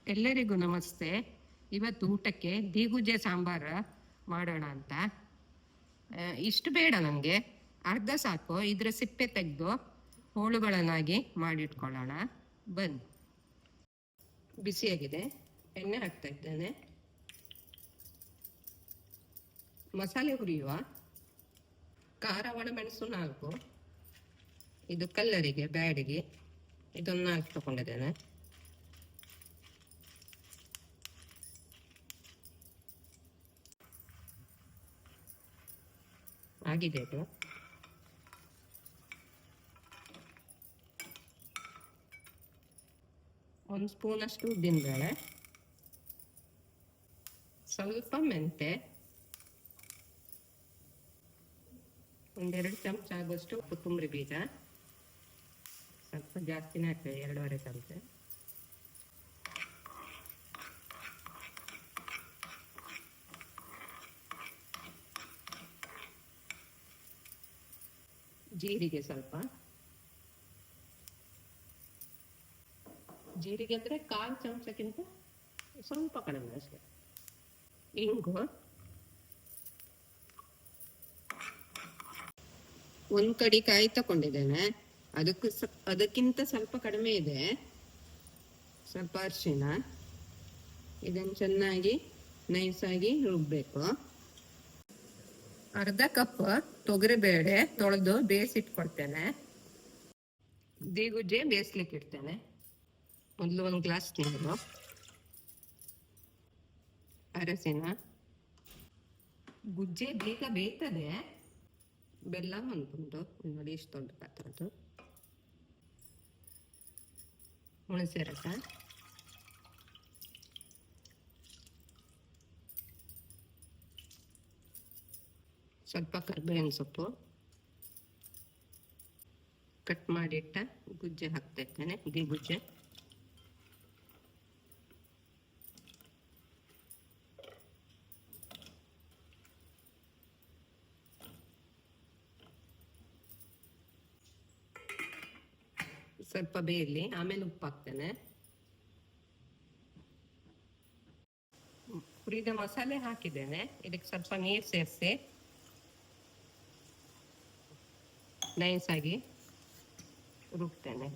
ಎಲ್ಲರಿಗೂ ನಮಸ್ತೆ. ಇವತ್ತು ಊಟಕ್ಕೆ ದೀಗುಜೆ ಸಾಂಬಾರು ಮಾಡೋಣ ಅಂತ. ಇಷ್ಟು ಬೇಡ, ನನಗೆ ಅರ್ಧ ಸಾಕು. ಇದರ ಸಿಪ್ಪೆ ತೆಗೆದು ಹೋಳುಗಳನ್ನಾಗಿ ಮಾಡಿಟ್ಕೊಳ್ಳೋಣ. ಬನ್ನಿ. ಬಿಸಿಯಾಗಿದೆ, ಎಣ್ಣೆ ಹಾಕ್ತಾ ಇದ್ದೇನೆ. ಮಸಾಲೆ ಹುರಿಯುವ. ಖಾರ ಒಣಮೆಣಸು 4, ಇದು ಕಲ್ಲರಿಗೆ ಬ್ಯಾಡಿಗೆ ಇದನ್ನು 4 ತಗೊಂಡಿದ್ದೇನೆ. ಆಗಿದೆ ಇದು. ಒಂದು ಸ್ಪೂನಷ್ಟು ಉದ್ದಿನಬೇಳೆ, ಸ್ವಲ್ಪ ಮೆಂತೆ, 1-2 ಚಮಚ ಆಗುವಷ್ಟು ಕೊತ್ತಂಬರಿ ಬೀಜ, ಸ್ವಲ್ಪ ಜಾಸ್ತಿನೇ ಹಾಕ್ತೇವೆ, 2.5 ಚಮಚ. ಜೀರಿಗೆ ಸ್ವಲ್ಪ, ಜೀರಿಗೆ ಅಂದರೆ 1/4 ಚಮಚಕ್ಕಿಂತ ಸ್ವಲ್ಪ ಕಡಿಮೆ ಅಷ್ಟೇ. ಇಂಗು 1 ಕಡಿ ಕಾಯಿ ತಗೊಂಡಿದ್ದೇನೆ, ಅದಕ್ಕಿಂತ ಸ್ವಲ್ಪ ಕಡಿಮೆ ಇದೆ. ಸ್ವಲ್ಪ ಅರಿಶಿನ, ಇದನ್ನು ಚೆನ್ನಾಗಿ ನೈಸಾಗಿ ರುಬ್ಬಬೇಕು. ಅರ್ಧ ಕಪ್ ತೊಗರಿಬೇಳೆ ತೊಳೆದು ಬೇಯಿಸಿಟ್ಕೊಳ್ತೇನೆ. ದೀಗುಜ್ಜೆ ಬೇಯಿಸ್ಲಿಕ್ಕೆ ಇಡ್ತೇನೆ. ಮೊದಲು 1 ಗ್ಲಾಸ್ ನೀರು, ಅರಸಿನ. ಗುಜ್ಜೆ ಬೇಗ ಬೇಯ್ತದೆ. ಬೆಲ್ಲ 1 ತುಂಡು, ನೋಡಿ ಇಷ್ಟು ದೊಡ್ಡ ಪಾತ್ರದ್ದು. ಹುಣಸೆ ರಸ, ಸ್ವಲ್ಪ ಕರಿಬೇವಿನ ಸೊಪ್ಪು, ಕಟ್ ಮಾಡಿಟ್ಟ ಗುಜ್ಜೆ ಹಾಕ್ತಾ ಇದ್ದೇನೆ. ದೀಗುಜ್ಜೆ ಸ್ವಲ್ಪ ಬೇಯಲಿ, ಆಮೇಲೆ ಉಪ್ಪು ಹಾಕ್ತೇನೆ. ಹುರಿದ ಮಸಾಲೆ ಹಾಕಿದ್ದೇನೆ. ಇದಕ್ಕೆ ಸ್ವಲ್ಪ ನೀರು ಸೇರಿಸಿ ನೈಸಾಗಿ ರುಬ್ತೇನೆ.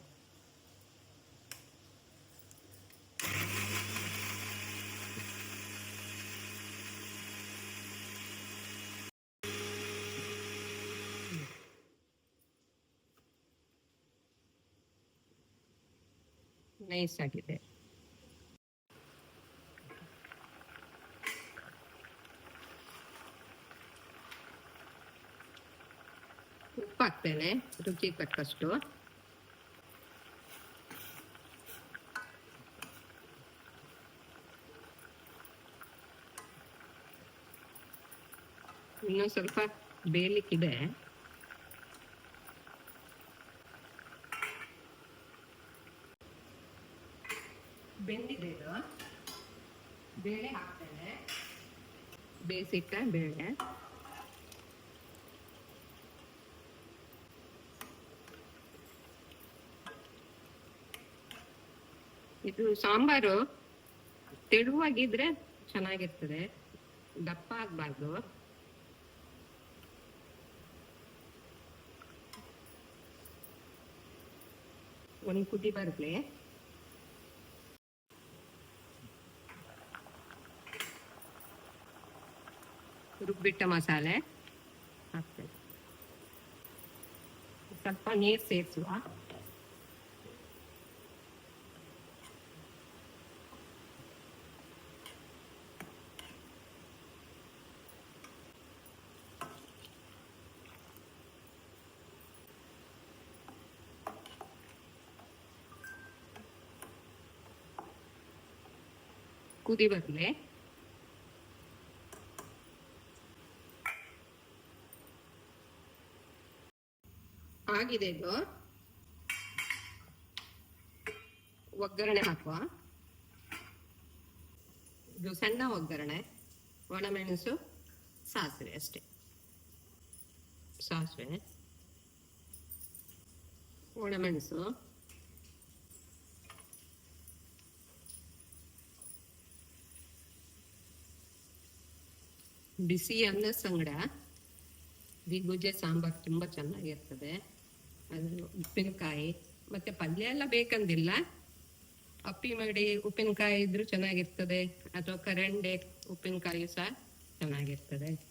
ನೈಸ್ ಆಗಿದೆ. ಉಪ್ಪು ಹಾಕ್ತೇನೆ ರುಚಿ ತಕ್ಕಷ್ಟು. ಇನ್ನೂ ಸ್ವಲ್ಪ ಬೇಯಲಿಕ್ಕಿದೆ. ಬೆಂದಿದೆ ಇದು. ಬೇಳೆ ಹಾಕ್ತೇನೆ, ಬೇಯಿಸಿಟ್ಟ ಬೇಳೆ. ಇದು ಸಾಂಬಾರು ತೆಳುವಾಗಿದ್ರೆ ಚೆನ್ನಾಗಿರ್ತದೆ, ದಪ್ಪ ಆಗ್ಬಾರ್ದು. ಒಂದು ಕುದಿ ಬರಲಿ. ರುಬ್ಬಿಟ್ಟ ಮಸಾಲೆ ಹಾಕ್ತೇವೆ. ಸ್ವಲ್ಪ ನೀರು ಸೇರಿಸುವ. ಕುದಿ ಬರಲಿ. ಆಗಿದೆ ಇದು. ಒಗ್ಗರಣೆ ಹಾಕುವ. ಇದು ಸಣ್ಣ ಒಗ್ಗರಣೆ, ಒಣಮೆಣಸು, ಸಾಸಿವೆ ಅಷ್ಟೇ. ಸಾಸಿವೆ, ಒಣಮೆಣಸು, ಬಿಸಿ ಅನ್ನ ಸಂಗಡ ದಿಗುಜೆ ಸಾಂಬಾರ್ ತುಂಬ ಚೆನ್ನಾಗಿರ್ತದೆ. ಅದು ಉಪ್ಪಿನಕಾಯಿ ಮತ್ತೆ ಪಲ್ಯ ಎಲ್ಲ ಬೇಕಂದಿಲ್ಲ, ಅಪ್ಪಿ ಮಾಡಿ ಉಪ್ಪಿನಕಾಯಿ ಇದ್ರೂ ಚೆನ್ನಾಗಿರ್ತದೆ, ಅಥವಾ ಕರಂಡೆ ಉಪ್ಪಿನಕಾಯಿ ಸಹ ಚೆನ್ನಾಗಿರ್ತದೆ.